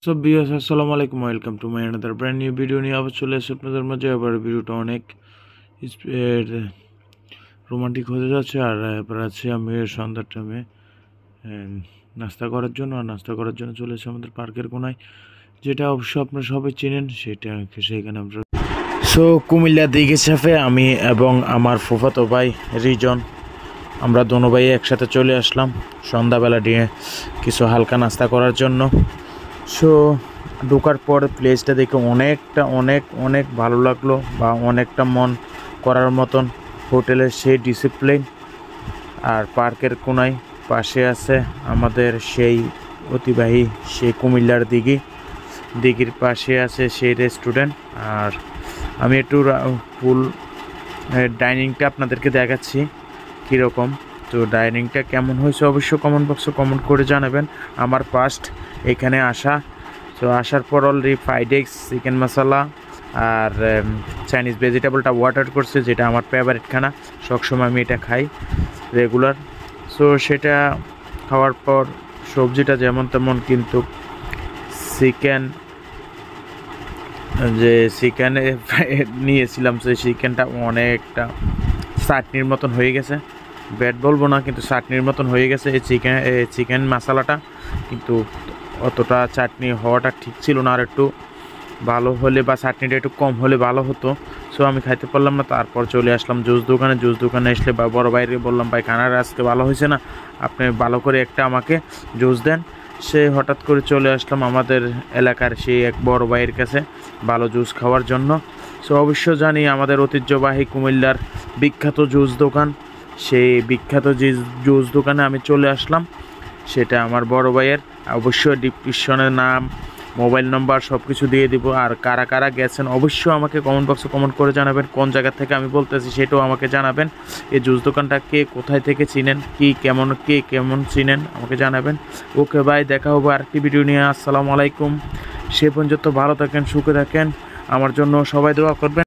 সব ভিউয়ার্স আসসালামু আলাইকুম, welcome to my another brand new video নিয়ে আবার চলে এসে আপনাদের মাঝে। আবার ভিডিওটা অনেক রোমান্টিক হতে যাচ্ছে। আর এবার আছে আমি সন্ধ্যার টাইমে নাস্তা করার জন্য, আর নাস্তা করার জন্য চলে এসে আমাদের পার্কের কোনায়, যেটা অবশ্য আপনারা সবাই চেনেন। সেখানে আমরা কুমিল্লা দিঘি সাফে আমি এবং আমার ফুফাতো ভাই রিজন, আমরা দোনো ভাই একসাথে চলে আসলাম সন্ধ্যাবেলা দিয়ে কিছু হালকা নাস্তা করার জন্য। ঢোকার পর প্লেসটা দেখে অনেক অনেক ভালো লাগলো, বা অনেকটা মন করার মতন। হোটেলের সেই ডিসিপ্লিন, আর পার্কের কোনায় পাশে আছে আমাদের সেই অতিবাহী সেই কুমিল্লার দিঘির পাশে আছে সেই রেস্টুরেন্ট। আর আমি একটু ফুল ডাইনিংটা আপনাদেরকে দেখাচ্ছি কীরকম। তো ডাইনিংটা কেমন হয়েছে অবশ্যই কমেন্ট বক্সে কমেন্ট করে জানাবেন। আমার ফার্স্ট এখানে আসা, তো আসার পর অলরেডি ফ্রাইড এগস, চিকেন মশলা আর চাইনিজ ভেজিটেবলটা অর্ডার করছে, যেটা আমার ফেভারিট খানা। সবসময় আমি এটা খাই রেগুলার। সেটা খাওয়ার পর সবজিটা যেমন তেমন, কিন্তু চিকেন নিয়েছিলাম, সেই চিকেনটা অনেকটা চাটনির মতন হয়ে গেছে। ব্যাট বলবো না, কিন্তু চাটনির মতন হয়ে গেছে এই চিকেন মশলাটা। কিন্তু অতটা চাটনি হওয়াটা ঠিক ছিল না, আর একটু ভালো হলে বা চাটনিটা একটু কম হলে ভালো হতো। আমি খাইতে পারলাম না। তারপর চলে আসলাম জুস দোকানে আসলে বা বড় ভাইকে বললাম, ভাই খানার আজকে ভালো হয়েছে না, আপনি ভালো করে একটা আমাকে জুস দেন। সে হঠাৎ করে চলে আসলাম আমাদের এলাকার সেই এক বড় ভাইয়ের কাছে ভালো জুস খাওয়ার জন্য। অবশ্য জানি আমাদের ঐতিহ্যবাহী কুমিল্লার বিখ্যাত জুস দোকান, সেই বিখ্যাত জুস দোকানে আমি চলে আসলাম। সেটা আমার বড় ভাইয়ের। অবশ্যই ডিসক্রিপশনের নাম, মোবাইল নাম্বার সব কিছু দিয়ে দিব। আর কারা কারা গেছেন অবশ্যই আমাকে কমেন্ট বক্সে কমেন্ট করে জানাবেন। কোন জায়গা থেকে আমি বলতেছি সেটাও আমাকে জানাবেন। এই জুস দোকানটা কে কোথায় থেকে চিনেন, কে কেমন চিনেন আমাকে জানাবেন। ওকে ভাই, দেখা হবে আরেকটি ভিডিও নিয়ে। আসসালামু আলাইকুম। সে পর্যন্ত ভালো থাকেন, সুখে থাকেন। আমার জন্য সবাই দোয়া করবেন।